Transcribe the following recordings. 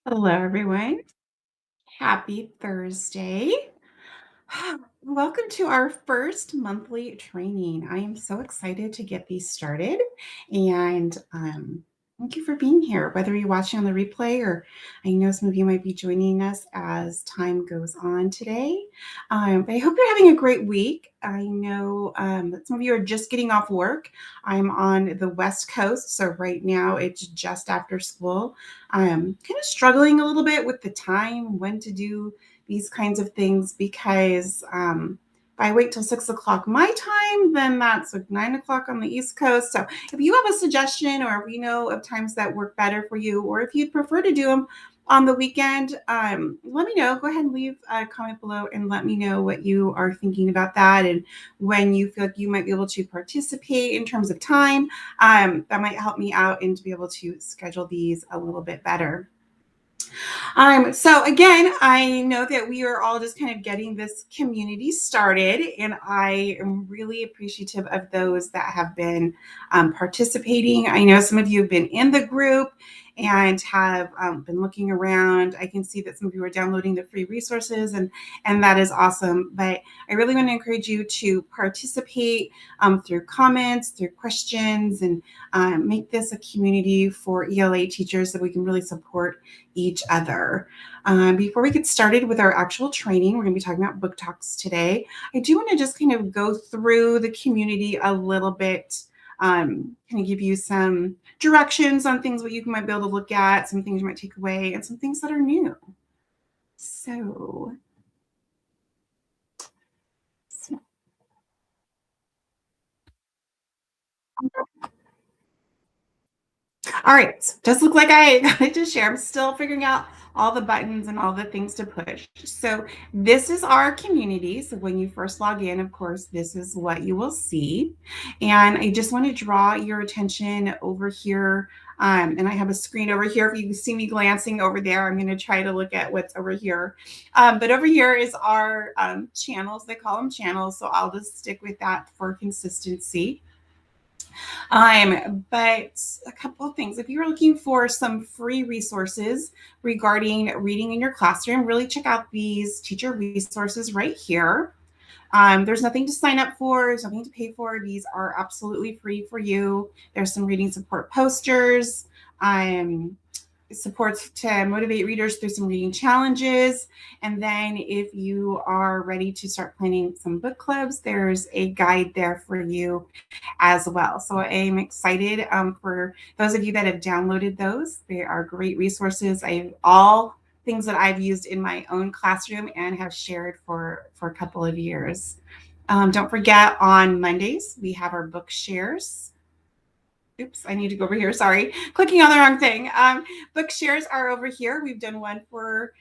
Hello, everyone. Happy Thursday. Welcome to our first monthly training. I am so excited to get these started. And thank you for being here, whether you're watching on the replay or I know some of you might be joining us as time goes on today. But I hope you're having a great week. I know that some of you are just getting off work. I'm on the West Coast, so right now it's just after school. I'm kind of struggling a little bit with the time, when to do these kinds of things because if I wait till 6 o'clock my time, then that's like 9 o'clock on the East Coast. So if you have a suggestion or if you know of times that work better for you, or if you'd prefer to do them on the weekend, let me know. Go ahead and leave a comment below and let me know what you are thinking about that and when you feel like you might be able to participate in terms of time. That might help me out and to be able to schedule these a little bit better. So again, I know that we are all just kind of getting this community started, and I am really appreciative of those that have been participating. I know some of you have been in the group and have been looking around. I can see that some of you are downloading the free resources, and that is awesome. But I really want to encourage you to participate through comments, through questions, and make this a community for ELA teachers that we can really support each other. Before we get started with our actual training, we're going to be talking about book talks today. I do want to just kind of go through the community a little bit, kind of give you some directions on things what you might be able to look at, some things you might take away, and some things that are new. So, so all right, does look like I got it to share. I'm still figuring out all the buttons and all the things to push. So this is our community. So when you first log in, of course, this is what you will see. And I just want to draw your attention over here. And I have a screen over here. If you see me glancing over there, I'm going to try to look at what's over here. But over here is our channels. They call them channels. So I'll just stick with that for consistency. But a couple of things. If you're looking for some free resources regarding reading in your classroom, really check out these teacher resources right here. There's nothing to sign up for, there's nothing to pay for. These are absolutely free for you. There's some reading support posters. Supports to motivate readers through some reading challenges. And then if you are ready to start planning some book clubs, there's a guide there for you as well. So I'm excited for those of you that have downloaded those. They are great resources. I have all things that I've used in my own classroom and have shared for a couple of years. Don't forget on Mondays, we have our book shares. Oops, I need to go over here. Sorry, clicking on the wrong thing. Book shares are over here. We've done one for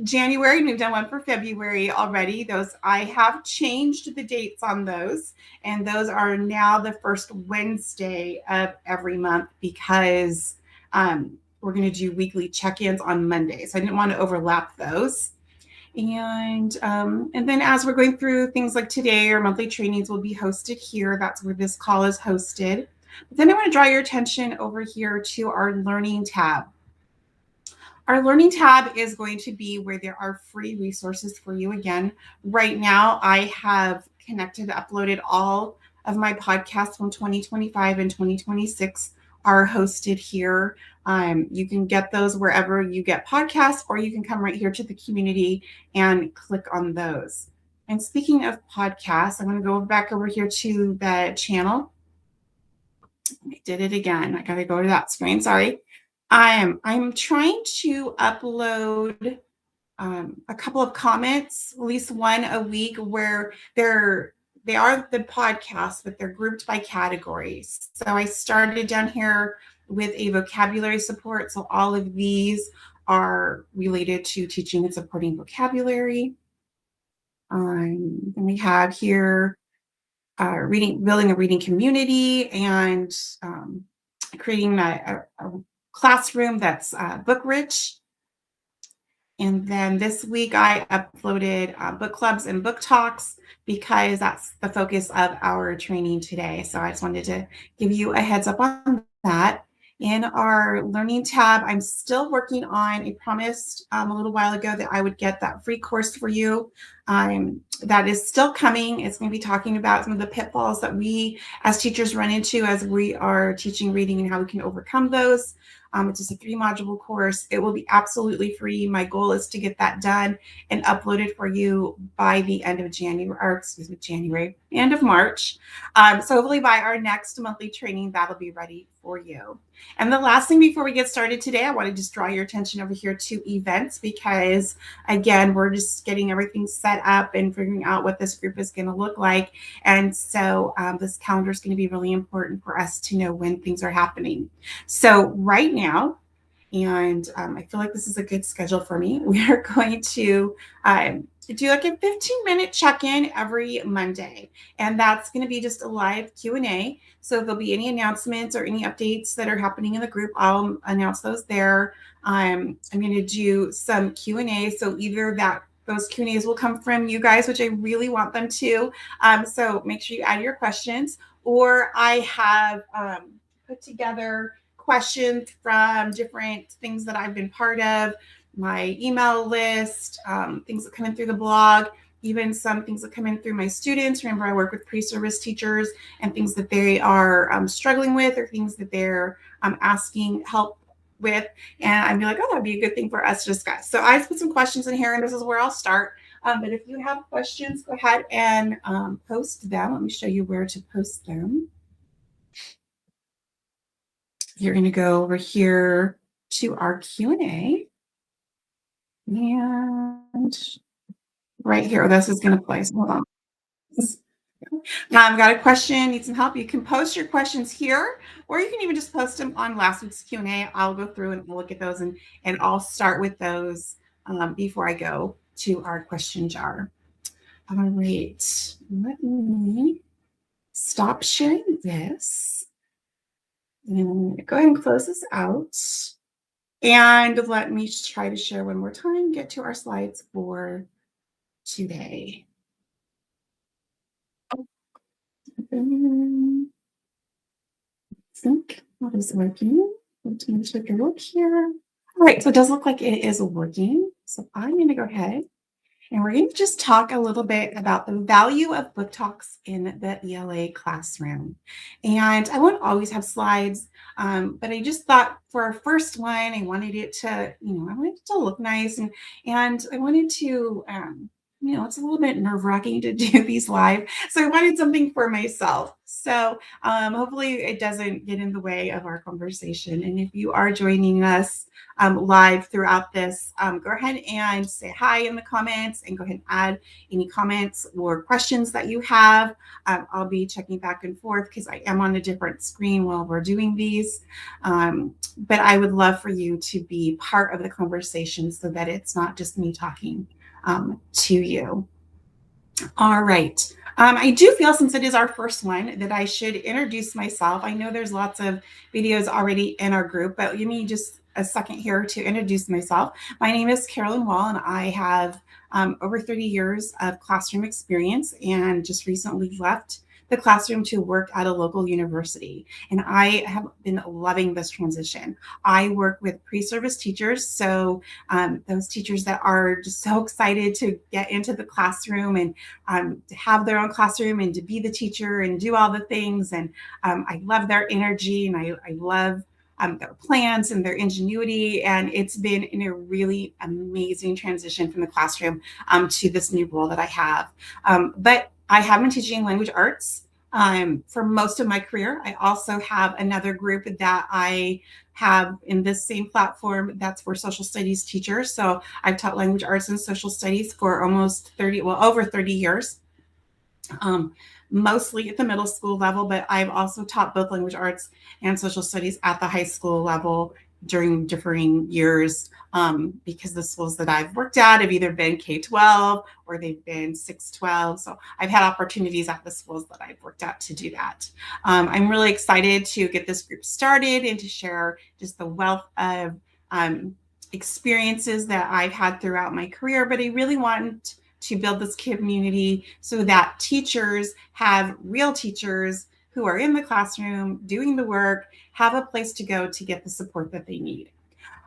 January and we've done one for February already. Those I have changed the dates on those, and those are now the first Wednesday of every month because we're going to do weekly check-ins on Monday. So I didn't want to overlap those. And then as we're going through things like today, our monthly trainings will be hosted here. That's where this call is hosted. But then I want to draw your attention over here to our learning tab. Our learning tab is going to be where there are free resources for you. Again, right now I have connected, uploaded all of my podcasts from 2025 and 2026 are hosted here. You can get those wherever you get podcasts, or you can come right here to the community and click on those. And speaking of podcasts, I'm going to go back over here to the channel. I did it again. I got to go to that screen. Sorry. I'm trying to upload a couple of comments, at least one a week, where they are the podcasts, but they're grouped by categories. So I started down here with a vocabulary support. So all of these are related to teaching and supporting vocabulary. Then we have here building a reading community and creating a classroom that's book rich. And then this week I uploaded book clubs and book talks because that's the focus of our training today. So I just wanted to give you a heads up on that. In our learning tab, I'm still working on, I promised a little while ago that I would get that free course for you. That is still coming. It's going to be talking about some of the pitfalls that we as teachers run into as we are teaching reading and how we can overcome those. It's just a 3-module course. It will be absolutely free. My goal is to get that done and uploaded for you by the end of January, end of March. So hopefully by our next monthly training, that'll be ready for you. And the last thing before we get started today, I want to just draw your attention over here to events because, again, we're just getting everything set up and figuring out what this group is going to look like. And so this calendar is going to be really important for us to know when things are happening. So right now, and I feel like this is a good schedule for me. We are going to do like a 15-minute check-in every Monday, and that's going to be just a live Q&A. So if there'll be any announcements or any updates that are happening in the group, I'll announce those there. I'm going to do some Q&A, so either those Q&As will come from you guys, which I really want them to. So make sure you add your questions, or I have put together questions from different things that I've been part of, my email list, things that come in through the blog, even some things that come in through my students. Remember, I work with pre-service teachers and things that they are struggling with or things that they're asking help with. And I'd be like, oh, that'd be a good thing for us to discuss. So I put some questions in here, and this is where I'll start. But if you have questions, go ahead and post them. Let me show you where to post them. You're going to go over here to our Q&A, and right here, this is going to place. Hold on. Got a question, need some help? You can post your questions here, or you can even just post them on last week's Q&A. I'll go through and look at those, and I'll start with those before I go to our question jar. All right, let me stop sharing this and go ahead and close this out. And let me try to share one more time, get to our slides for today. I think that is working. Let me take a look here. All right, so it does look like it is working. So I'm going to go ahead and we're going to just talk a little bit about the value of book talks in the ELA classroom. And I won't always have slides, but I just thought for our first one, I wanted it to, I wanted it to look nice, and I wanted to, it's a little bit nerve-wracking to do these live, so I wanted something for myself. So hopefully it doesn't get in the way of our conversation. And if you are joining us live throughout this, go ahead and say hi in the comments and go ahead and add any comments or questions that you have. I'll be checking back and forth because I am on a different screen while we're doing these. But I would love for you to be part of the conversation so that it's not just me talking to you. All right. I do feel, since it is our first one, that I should introduce myself. I know there's lots of videos already in our group, but give me just a second here to introduce myself. My name is Carolyn Wall, and I have over 30 years of classroom experience and just recently left the classroom to work at a local university. And I have been loving this transition. I work with pre-service teachers, so those teachers that are just so excited to get into the classroom and to have their own classroom and to be the teacher and do all the things. And I love their energy, and I love their plans and their ingenuity. And it's been in a really amazing transition from the classroom to this new role that I have. But I have been teaching language arts for most of my career. I also have another group that I have in this same platform that's for social studies teachers. So I've taught language arts and social studies for over 30 years. Mostly at the middle school level, but I've also taught both language arts and social studies at the high school level during differing years, because the schools that I've worked at have either been K-12 or they've been 6-12. So I've had opportunities at the schools that I've worked at to do that. I'm really excited to get this group started and to share just the wealth of experiences that I've had throughout my career, but I really want to build this community so that teachers have real teachers who are in the classroom doing the work have a place to go to get the support that they need.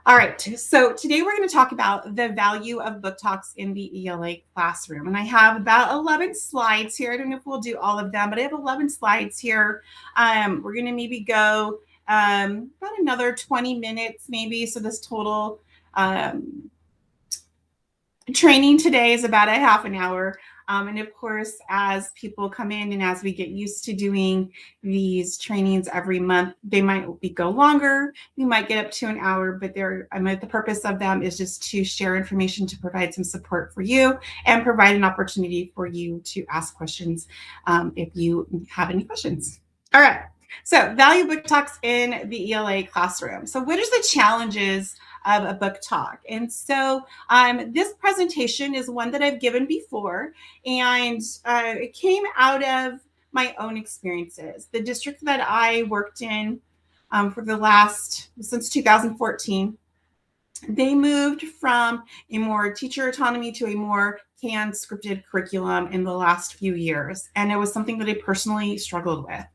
All right, so today we're going to talk about the value of book talks in the ELA classroom. And I have about 11 slides here. I don't know if we'll do all of them, but I have 11 slides here. We're going to maybe go about another 20 minutes maybe. So this total training today is about a half an hour. And of course, as people come in and as we get used to doing these trainings every month, they might go longer. We might get up to an hour, but the purpose of them is just to share information, to provide some support for you, and provide an opportunity for you to ask questions if you have any questions. All right. So, value book talks in the ELA classroom. So, what are the challenges of a book talk? And so, this presentation is one that I've given before, and it came out of my own experiences. The district that I worked in since 2014, they moved from a more teacher autonomy to a more canned scripted curriculum in the last few years. And it was something that I personally struggled with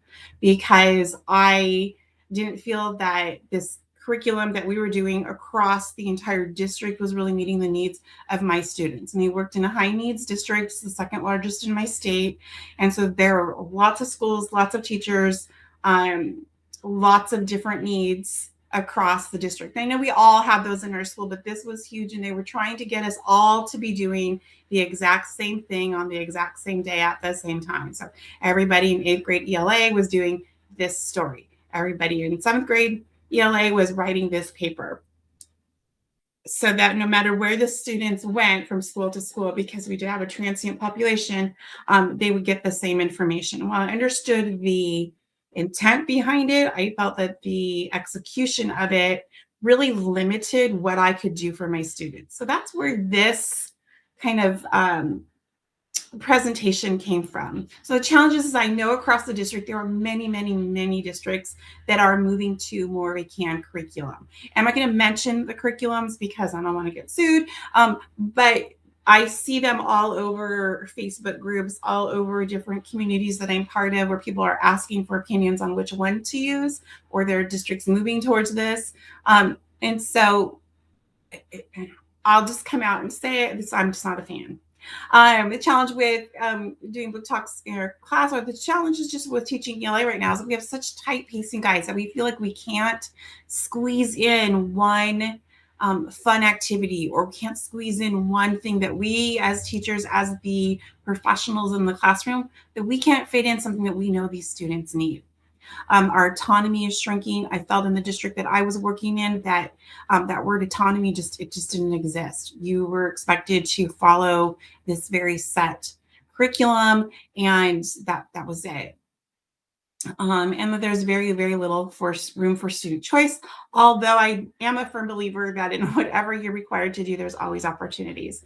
because I didn't feel that this curriculum that we were doing across the entire district was really meeting the needs of my students. And I worked in a high needs district, the second largest in my state. And so there were lots of schools, lots of teachers, lots of different needs across the district. I know we all have those in our school, but this was huge, and they were trying to get us all to be doing the exact same thing on the exact same day at the same time. So everybody in 8th grade ELA was doing this story. Everybody in 7th grade ELA was writing this paper. So that no matter where the students went from school to school, because we did have a transient population, they would get the same information. While I understood the intent behind it, I felt that the execution of it really limited what I could do for my students. So that's where this kind of presentation came from. So the challenges is I know across the district, there are many, many, many districts that are moving to more of a canned curriculum. I'm not going to mention the curriculums because I don't want to get sued, but I see them all over Facebook groups, all over different communities that I'm part of, where people are asking for opinions on which one to use, or their districts moving towards this. And so I'll just come out and say it. I'm just not a fan. The challenge with doing book talks in our class, or the challenge is just with teaching ELA right now, is that we have such tight pacing, guys, that we feel like we can't squeeze in one fun activity, or can't squeeze in one thing that we as teachers, as the professionals in the classroom, that we can't fit in something that we know these students need. Our autonomy is shrinking. I felt in the district that I was working in that that word autonomy just didn't exist. You were expected to follow this very set curriculum, and that was it. And that there's very, very little room for student choice. Although I am a firm believer that in whatever you're required to do, there's always opportunities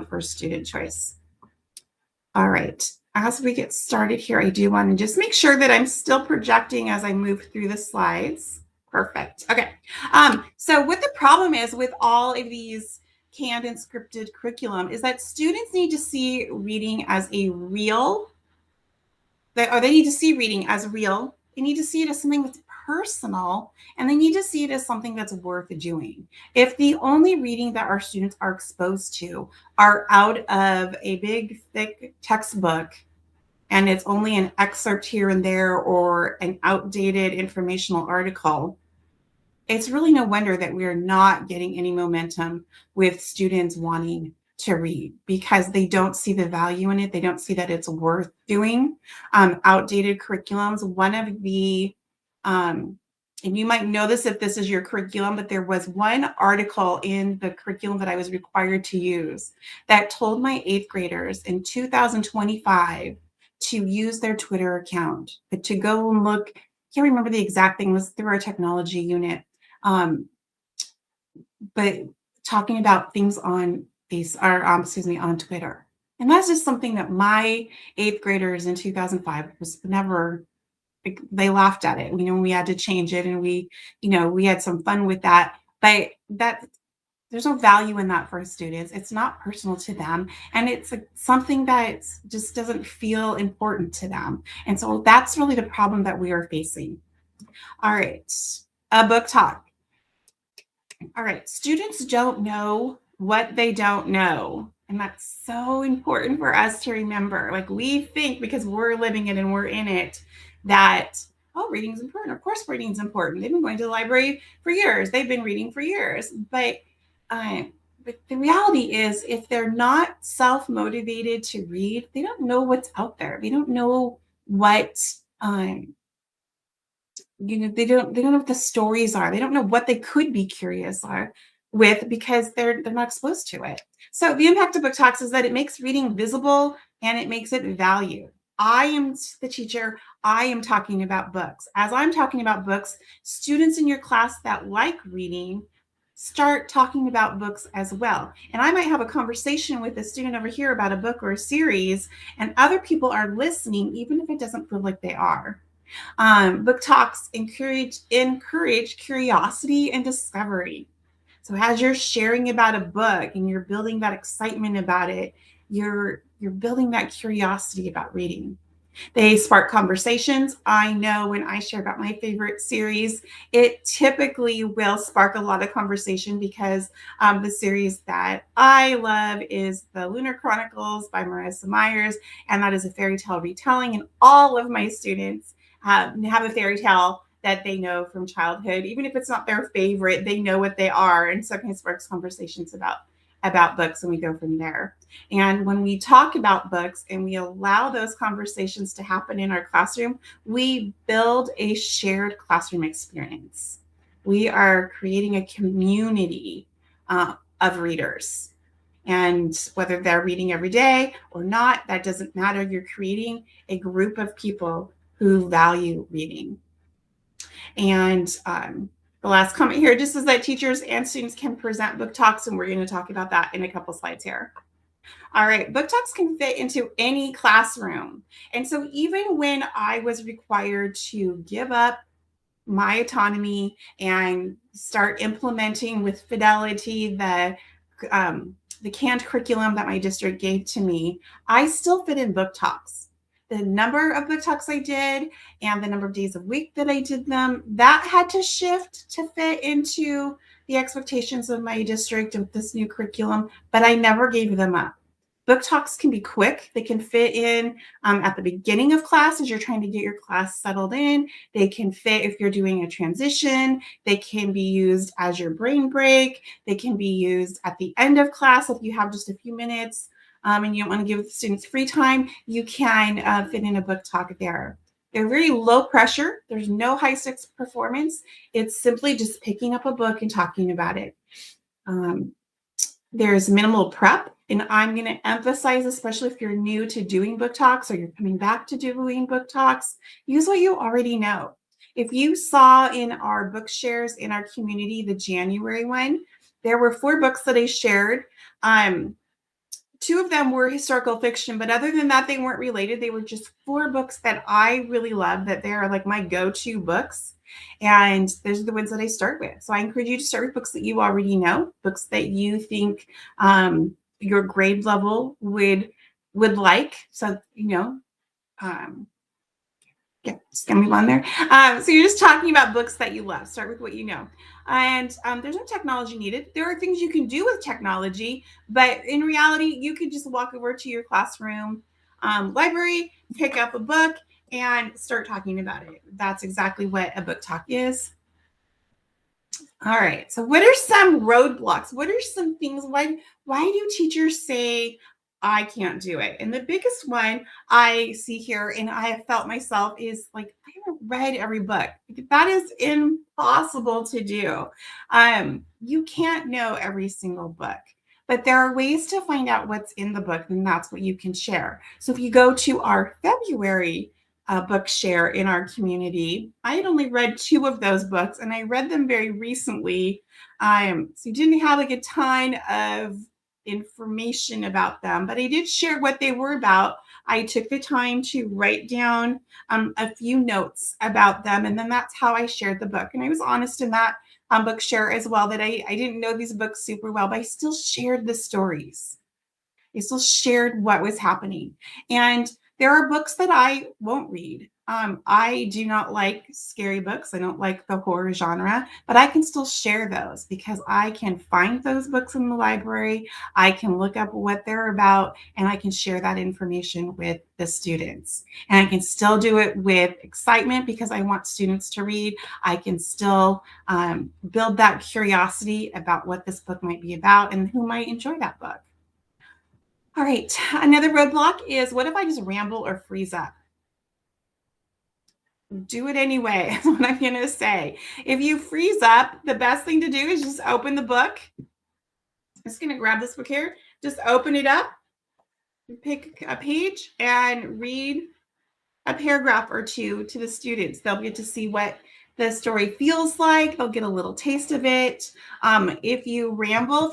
for student choice. All right. As we get started here, I do want to just make sure that I'm still projecting as I move through the slides. Perfect. Okay. So what the problem is with all of these canned and scripted curriculum is that students need to see reading as a real, or they need to see reading as real. They need to see it as something that's personal, and they need to see it as something that's worth doing. If the only reading that our students are exposed to are out of a big, thick textbook, and it's only an excerpt here and there, or an outdated informational article, it's really no wonder that we're not getting any momentum with students wanting to read, because they don't see the value in it. They don't see that it's worth doing. Outdated curriculums, one of the, and you might know this if this is your curriculum, but there was one article in the curriculum that I was required to use that told my 8th graders in 2025 to use their Twitter account, but to go and look, I can't remember the exact thing, was through our technology unit. But talking about things on on Twitter. And that's just something that my 8th graders in 2005 was never, they laughed at it. We had to change it, and we had some fun with that. But that There's no value in that for students. It's not personal to them. And it's something that just doesn't feel important to them. And so that's really the problem that we are facing. All right. A book talk. All right. Students don't know what they don't know. And that's so important for us to remember. Like we think because we're living it and we're in it that, oh, reading is important. Of course, reading is important. They've been going to the library for years. They've been reading for years. Um, but the reality is, if they're not self motivated to read, they don't know what's out there. They don't know what um, they don't know what the stories are. They don't know what they could be curious are with because they're not exposed to it. So the impact of book talks is that it makes reading visible and it makes it valued. I am the teacher. I am talking about books. As I'm talking about books, students in your class that like reading start talking about books as well. And I might have a conversation with a student over here about a book or a series, and other people are listening, even if it doesn't feel like they are. Book talks encourage curiosity and discovery. So as you're sharing about a book and you're building that excitement about it, you're building that curiosity about reading. They spark conversations. I know when I share about my favorite series, it typically will spark a lot of conversation because the series that I love is the Lunar Chronicles by Marissa Myers, and that is a fairy tale retelling. And all of my students have a fairy tale that they know from childhood, even if it's not their favorite, they know what they are, and so it kind of sparks conversations about books, and we go from there. And when we talk about books and we allow those conversations to happen in our classroom, we build a shared classroom experience. We are creating a community of readers. And whether they're reading every day or not, that doesn't matter. You're creating a group of people who value reading. And the last comment here just is that teachers and students can present book talks, and we're going to talk about that in a couple slides here. All right, book talks can fit into any classroom. And so even when I was required to give up my autonomy and start implementing with fidelity the canned curriculum that my district gave to me, I still fit in book talks. The number of book talks I did and the number of days a week that I did them, that had to shift to fit into the expectations of my district with this new curriculum, but I never gave them up. Book talks can be quick. They can fit in at the beginning of class as you're trying to get your class settled in. They can fit if you're doing a transition. They can be used as your brain break. They can be used at the end of class if you have just a few minutes and you don't want to give the students free time. You can fit in a book talk there. They're very low pressure. There's no high stakes performance. It's simply just picking up a book and talking about it. Um, there's minimal prep, and I'm going to emphasize, especially if you're new to doing book talks or you're coming back to doing book talks, use what you already know. If you saw in our book shares in our community, the January one, there were 4 books that I shared. Two of them were historical fiction, but other than that, they weren't related. They were just 4 books that I really love, that they are like my go-to books. And those are the ones that I start with. So I encourage you to start with books that you already know, books that you think your grade level would like. So, um, yeah, just gonna move on there. So you're just talking about books that you love. Start with what you know. And there's no technology needed. There are things you can do with technology, but in reality, you could just walk over to your classroom library, pick up a book, and start talking about it. That's exactly what a book talk is. All right. So what are some roadblocks? What are some things why do teachers say I can't do it? And the biggest one I see here and I have felt myself is like I haven't read every book. That is impossible to do. You can't know every single book. But there are ways to find out what's in the book, and that's what you can share. So if you go to our February book share in our community. I had only read 2 of those books, and I read them very recently. So you didn't have like a ton of information about them, but I did share what they were about. I took the time to write down a few notes about them, and then that's how I shared the book. And I was honest in that book share as well that I didn't know these books super well, but I still shared the stories. I still shared what was happening. And there are books that I won't read. I do not like scary books. I don't like the horror genre, but I can still share those because I can find those books in the library. I can look up what they're about and I can share that information with the students. And I can still do it with excitement because I want students to read. I can still build that curiosity about what this book might be about and who might enjoy that book. All right, another roadblock is what if I just ramble or freeze up? Do it anyway, is what I'm going to say. If you freeze up, the best thing to do is just open the book. I'm just going to grab this book here, just open it up, pick a page, and read a paragraph or two to the students. They'll get to see what the story feels like. They'll get a little taste of it. If you ramble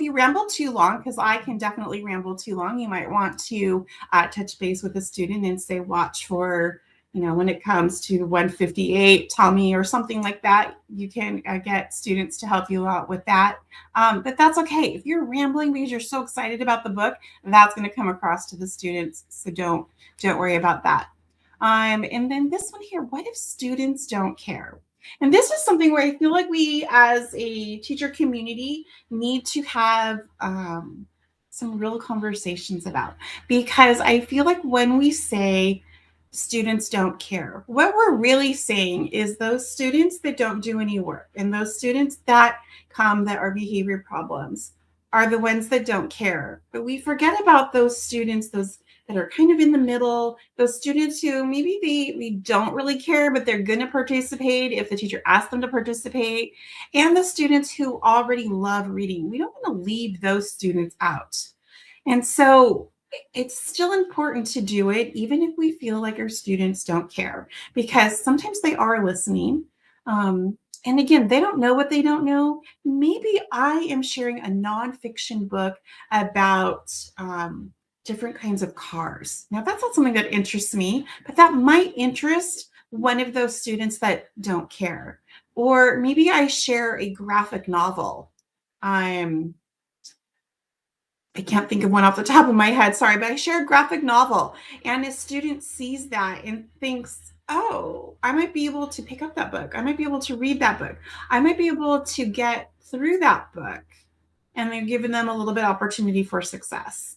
too long, because I can definitely ramble too long, you might want to touch base with a student and say, watch for, when it comes to 158, tell me, or something like that. You can get students to help you out with that. But that's okay. If you're rambling because you're so excited about the book, that's going to come across to the students. So don't worry about that. And then this one here, what if students don't care? And this is something where I feel like we as a teacher community need to have some real conversations about, because I feel like when we say students don't care, what we're really saying is those students that don't do any work and those students that come that are behavior problems are the ones that don't care. But we forget about those students, those that are kind of in the middle, those students who maybe they don't really care, but they're going to participate if the teacher asks them to participate, and the students who already love reading. We don't want to leave those students out. And so it's still important to do it, even if we feel like our students don't care, because sometimes they are listening. And again, they don't know what they don't know. Maybe I am sharing a nonfiction book about different kinds of cars. Now, that's not something that interests me, but that might interest one of those students that don't care. Or maybe I share a graphic novel. I can't think of one off the top of my head, sorry, but I share a graphic novel, and a student sees that and thinks, oh, I might be able to pick up that book. I might be able to read that book. I might be able to get through that book. And they've given them a little bit of opportunity for success.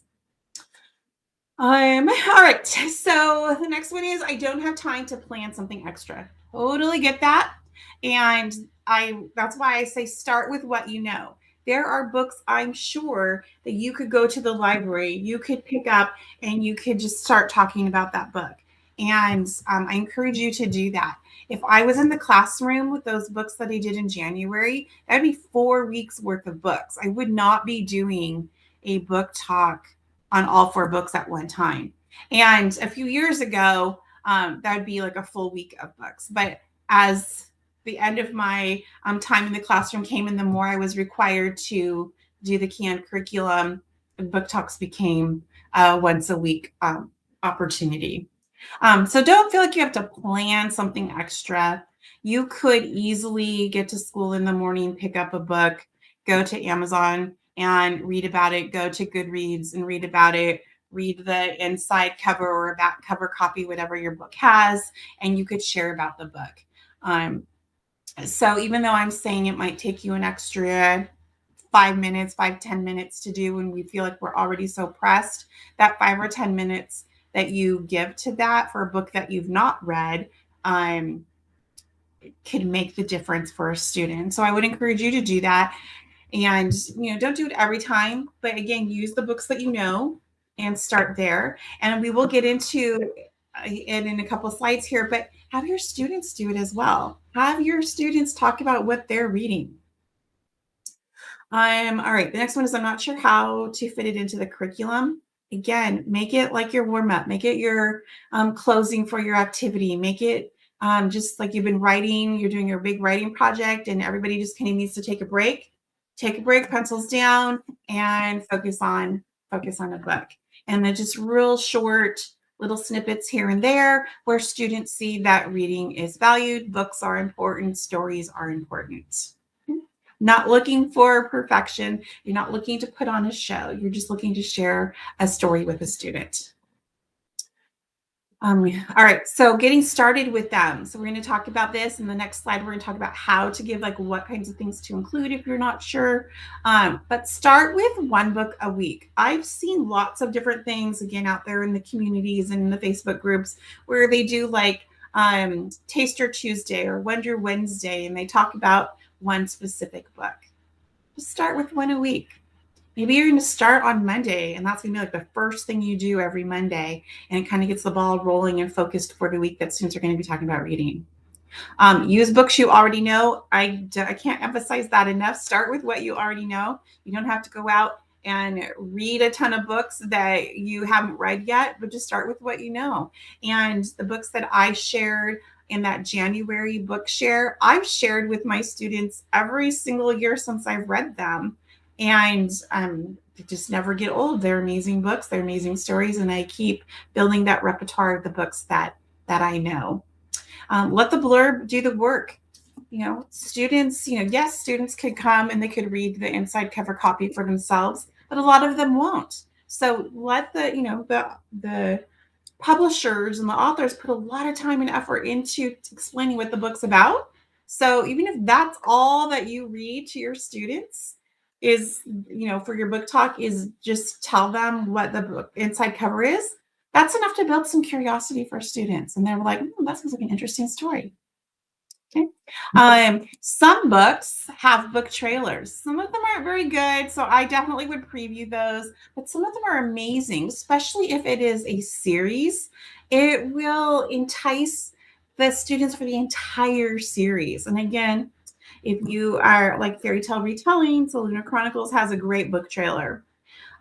All right. So the next one is I don't have time to plan something extra. Totally get that. And that's why I say start with what you know. There are books I'm sure that you could go to the library, you could pick up, and you could just start talking about that book. And I encourage you to do that. If I was in the classroom with those books that I did in January, that'd be 4 weeks worth of books. I would not be doing a book talk on all 4 books at one time. And a few years ago, that would be like a full week of books. But as the end of my time in the classroom came and the more I was required to do the canned curriculum, book talks became a once a week opportunity. So don't feel like you have to plan something extra. You could easily get to school in the morning, pick up a book, go to Amazon and read about it, go to Goodreads and read about it, read the inside cover or back cover copy, whatever your book has, and you could share about the book. So even though I'm saying it might take you an extra 5 minutes, 5-10 minutes to do when we feel like we're already so pressed, that 5 or 10 minutes that you give to that for a book that you've not read can make the difference for a student. So I would encourage you to do that. And, don't do it every time, but again, use the books that you know and start there. And we will get into it in a couple of slides here, but have your students do it as well. Have your students talk about what they're reading. All right. The next one is I'm not sure how to fit it into the curriculum. Again, make it like your warm up, make it your closing for your activity, make it just like you've been writing, you're doing your big writing project and everybody just kind of needs to take a break. take a break, pencils down, and focus on a book. And then just real short little snippets here and there where students see that reading is valued, books are important, stories are important. Not looking for perfection. You're not looking to put on a show. You're just looking to share a story with a student. All right, so getting started with them. So we're going to talk about this in the next slide. We're going to talk about how to give, like, what kinds of things to include if you're not sure. But start with one book a week. I've seen lots of different things, again, out there in the communities and in the Facebook groups where they do like Taster Tuesday or Wonder Wednesday, and they talk about one specific book. Just start with one a week. Maybe you're going to start on Monday, and that's going to be like the first thing you do every Monday. And it kind of gets the ball rolling and focused for the week that students are going to be talking about reading. Use books you already know. I can't emphasize that enough. Start with what you already know. You don't have to go out and read a ton of books that you haven't read yet, but just start with what you know. And the books that I shared in that January book share, I've shared with my students every single year since I've read them. And they just never get old. They're amazing books, they're amazing stories, and I keep building that repertoire of the books that I know. Let the blurb do the work. Students, yes, students could come and they could read the inside cover copy for themselves, but a lot of them won't. So let the publishers and the authors put a lot of time and effort into explaining what the book's about. So even if that's all that you read to your students is, for your book talk, is just tell them what the book inside cover is, that's enough to build some curiosity for students. And they're like, that sounds like an interesting story. Okay. Some books have book trailers. Some of them aren't very good, so I definitely would preview those, but some of them are amazing, especially if it is a series. It will entice the students for the entire series. And again, if you are like fairy tale retellings, the Lunar Chronicles has a great book trailer.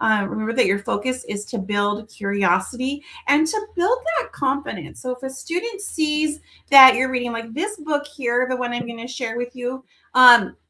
Remember that your focus is to build curiosity and to build that confidence. So if a student sees that you're reading, like this book here, the one I'm going to share with you,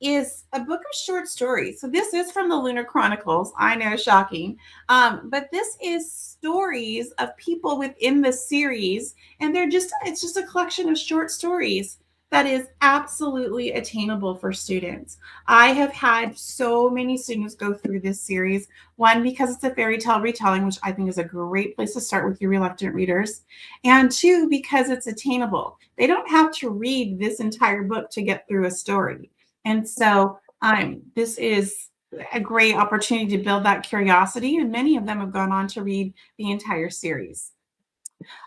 is a book of short stories. So this is from the Lunar Chronicles. I know, shocking. But this is stories of people within the series, and it's just a collection of short stories that is absolutely attainable for students. I have had so many students go through this series. One, because it's a fairy tale retelling, which I think is a great place to start with your reluctant readers. And two, because it's attainable. They don't have to read this entire book to get through a story. And so this is a great opportunity to build that curiosity. And many of them have gone on to read the entire series.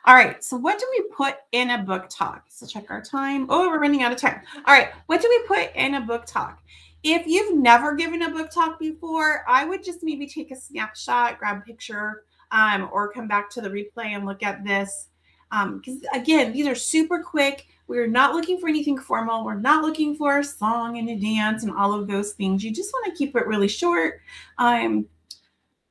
All right, so what do we put in a book talk? So check our time. Oh, we're running out of time. All right, what do we put in a book talk? If you've never given a book talk before, I would just maybe take a snapshot, grab a picture, or come back to the replay and look at this. Because again, these are super quick. We're not looking for anything formal. We're not looking for a song and a dance and all of those things. You just want to keep it really short. Try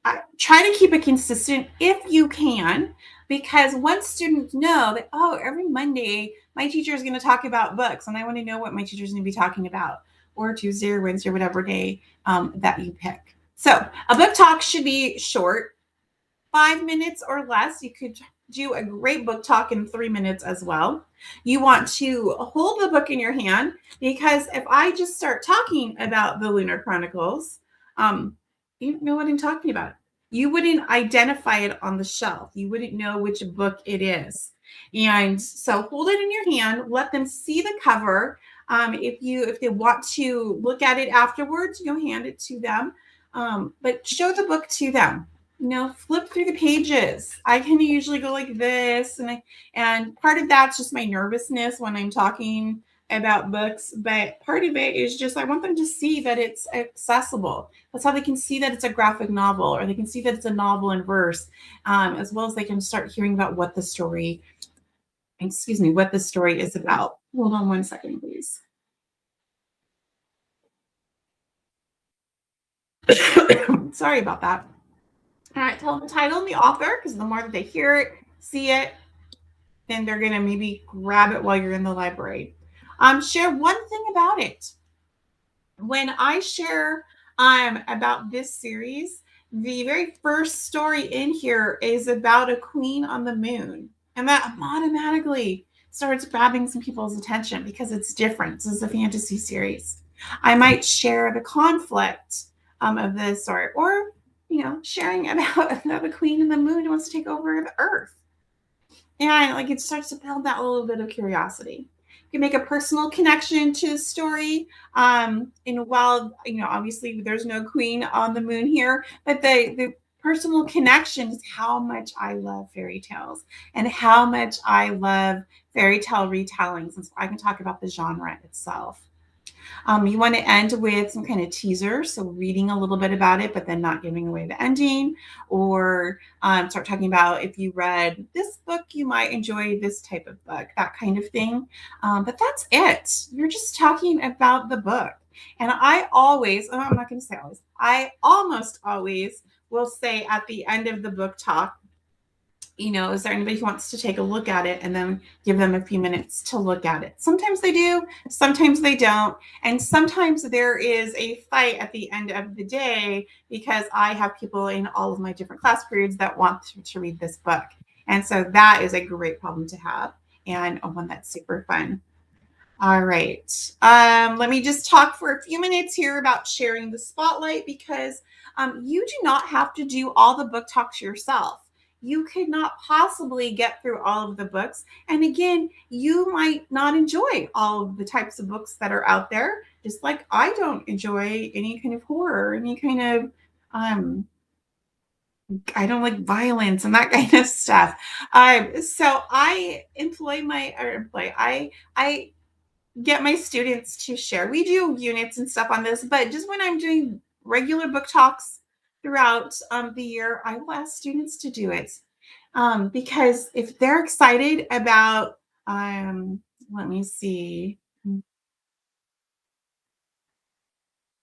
to keep it consistent if you can, because once students know that, oh, every Monday my teacher is going to talk about books and I want to know what my teacher is going to be talking about, or Tuesday or Wednesday or whatever day that you pick. So a book talk should be short, 5 minutes or less. You could do a great book talk in 3 minutes as well. You want to hold the book in your hand, because if I just start talking about the Lunar Chronicles, you don't know what I'm talking about. You wouldn't identify it on the shelf. You wouldn't know which book it is. And so hold it in your hand, let them see the cover. If they want to look at it afterwards, hand it to them. But show the book to them. Flip through the pages. I can usually go like this, and part of that's just my nervousness when I'm talking about books, but part of it is just I want them to see that it's accessible. That's how they can see that it's a graphic novel, or they can see that it's a novel in verse, as well as they can start hearing about what the story is about. Hold on one second, please. Sorry about that. All right, tell them the title and the author, because the more that they hear it, see it, then they're going to maybe grab it while you're in the library. Share one thing about it. When I share about this series. The very first story in here is about a queen on the moon, and that automatically starts grabbing some people's attention because it's different. This is a fantasy series. I might share the conflict of this story, or sharing about another queen in the moon who wants to take over the earth. And like it starts to build that little bit of curiosity. You can make a personal connection to the story. And while obviously there's no queen on the moon here, but the personal connection is how much I love fairy tales and how much I love fairy tale retellings. And so I can talk about the genre itself. You want to end with some kind of teaser, so reading a little bit about it, but then not giving away the ending, or start talking about if you read this book, you might enjoy this type of book, that kind of thing. But that's it. You're just talking about the book. And I always, oh, I'm not going to say always, I almost always will say at the end of the book talk, is there anybody who wants to take a look at it, and then give them a few minutes to look at it? Sometimes they do, sometimes they don't. And sometimes there is a fight at the end of the day because I have people in all of my different class periods that want to read this book. And so that is a great problem to have, and one that's super fun. All right. Let me just talk for a few minutes here about sharing the spotlight, because you do not have to do all the book talks yourself. You could not possibly get through all of the books. And again, you might not enjoy all of the types of books that are out there, just like I don't enjoy any kind of horror, any kind of I don't like violence and that kind of stuff. So I employ my or employ I get my students to share. We do units and stuff on this, but just when I'm doing regular book talks throughout the year, I will ask students to do it, because if they're excited about, let me see,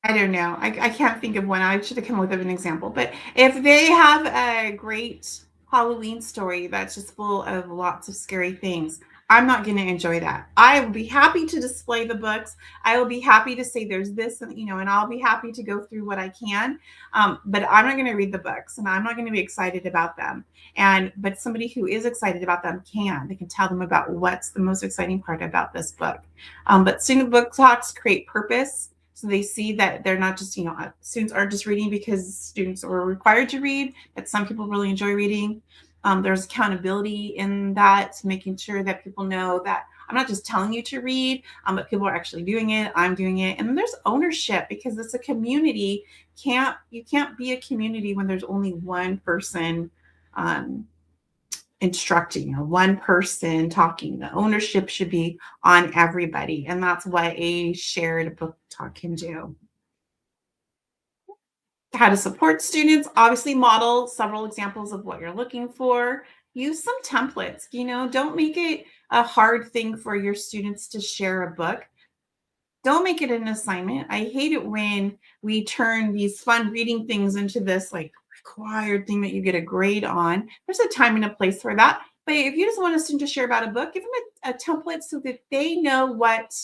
I don't know. I can't think of one. I should have come up with an example. But if they have a great Halloween story that's just full of lots of scary things, I'm not going to enjoy that. I will be happy to display the books. I will be happy to say there's this, and I'll be happy to go through what I can. But I'm not going to read the books, and I'm not going to be excited about them. But somebody who is excited about them can. They can tell them about what's the most exciting part about this book. But student book talks create purpose, so they see that they're not just, students aren't just reading because students are required to read, that some people really enjoy reading. There's accountability in that, making sure that people know that I'm not just telling you to read, but people are actually doing it. I'm doing it. And then there's ownership, because it's a community. You can't be a community when there's only one person um, instructing, or one person talking. The ownership should be on everybody. And that's what a shared book talk can do. How to support students, obviously model several examples of what you're looking for. Use some templates, don't make it a hard thing for your students to share a book. Don't make it an assignment. I hate it when we turn these fun reading things into this like required thing that you get a grade on. There's a time and a place for that. But if you just want us to share about a book, give them a template so that they know what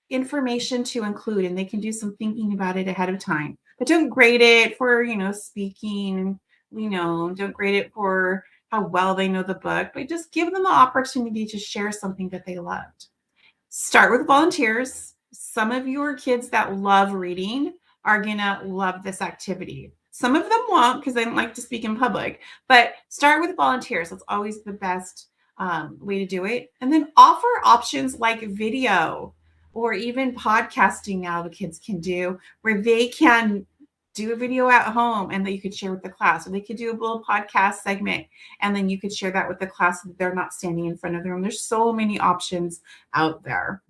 information to include, and they can do some thinking about it ahead of time. But don't grade it for, speaking, don't grade it for how well they know the book, but just give them the opportunity to share something that they loved. Start with volunteers. Some of your kids that love reading are going to love this activity. Some of them won't because they don't like to speak in public, but start with volunteers. That's always the best way to do it. And then offer options like video or even podcasting now the kids can do, where they can do a video at home and that you could share with the class, or they could do a little podcast segment and then you could share that with the class so that they're not standing in front of them. There's so many options out there.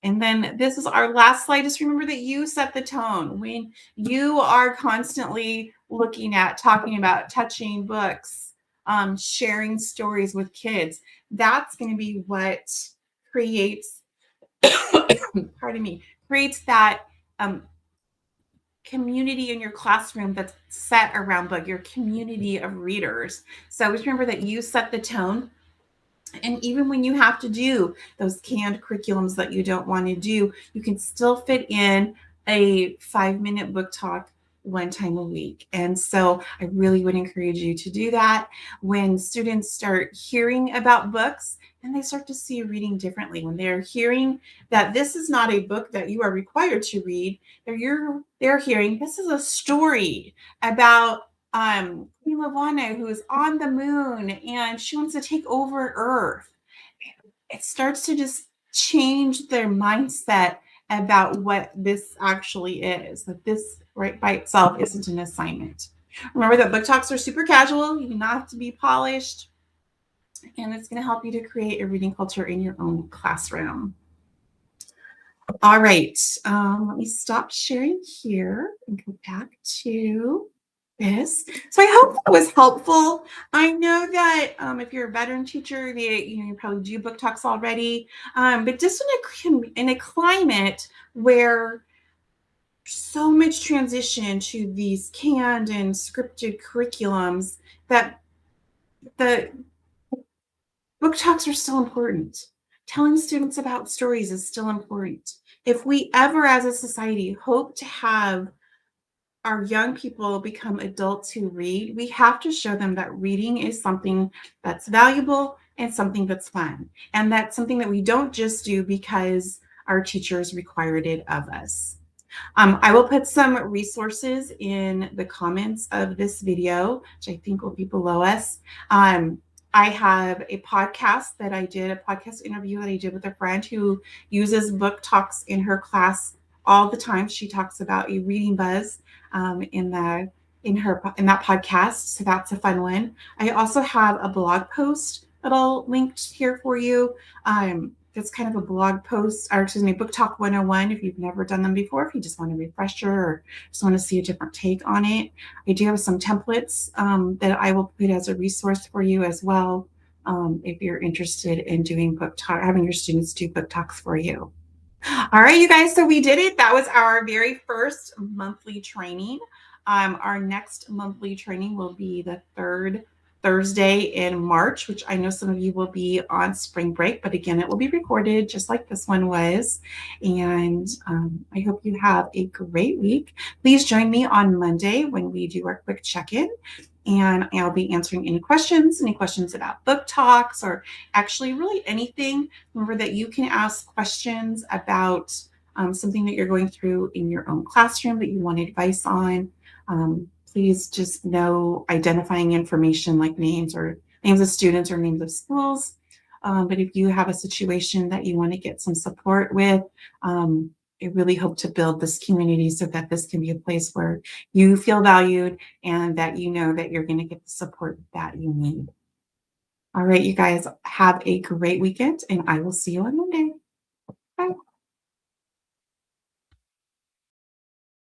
And then this is our last slide. Just remember that you set the tone. When you are constantly looking at, talking about, touching books, sharing stories with kids, that's going to be what creates, pardon me, creates that community in your classroom that's set around book, your community of readers. So always remember that you set the tone. And even when you have to do those canned curriculums that you don't want to do, you can still fit in a 5-minute book talk one time a week. And so I really would encourage you to do that. When students start hearing about books and they start to see reading differently, when they're hearing that this is not a book that you are required to read, they're hearing this is a story about Queen Lavanna who is on the moon and she wants to take over Earth. It starts to just change their mindset about what this actually is, that this right by itself isn't an assignment. Remember that book talks are super casual. You do not have to be polished, and it's going to help you to create a reading culture in your own classroom. All right, let me stop sharing here and go back to this. So I hope that was helpful. I know that if you're a veteran teacher, you probably do book talks already, but just in a climate where so much transition to these canned and scripted curriculums, that the book talks are still important. Telling students about stories is still important. If we ever, as a society, hope to have our young people become adults who read, we have to show them that reading is something that's valuable and something that's fun. And that's something that we don't just do because our teachers required it of us. I will put some resources in the comments of this video, which I think will be below us. I have a podcast that I did, a podcast interview that I did with a friend who uses book talks in her class all the time. She talks about a reading buzz in that podcast, so that's a fun one. I also have a blog post that I'll link here for you. That's kind of a blog post, or excuse me, Book Talk 101 if you've never done them before, if you just want a refresher or just want to see a different take on it. I do have some templates that I will put as a resource for you as well, if you're interested in doing book talk, having your students do book talks for you. All right, you guys, so we did it. That was our very first monthly training. Our next monthly training will be the third Thursday in March, which I know some of you will be on spring break, but again, it will be recorded just like this one was. And I hope you have a great week. Please join me on Monday when we do our quick check-in. And I'll be answering any questions about book talks, or actually really anything. Remember that you can ask questions about something that you're going through in your own classroom that you want advice on. Please just know identifying information like names of students or names of schools. But if you have a situation that you want to get some support with, I really hope to build this community so that this can be a place where you feel valued and that you know that you're going to get the support that you need. All right, you guys, have a great weekend, and I will see you on Monday. Bye.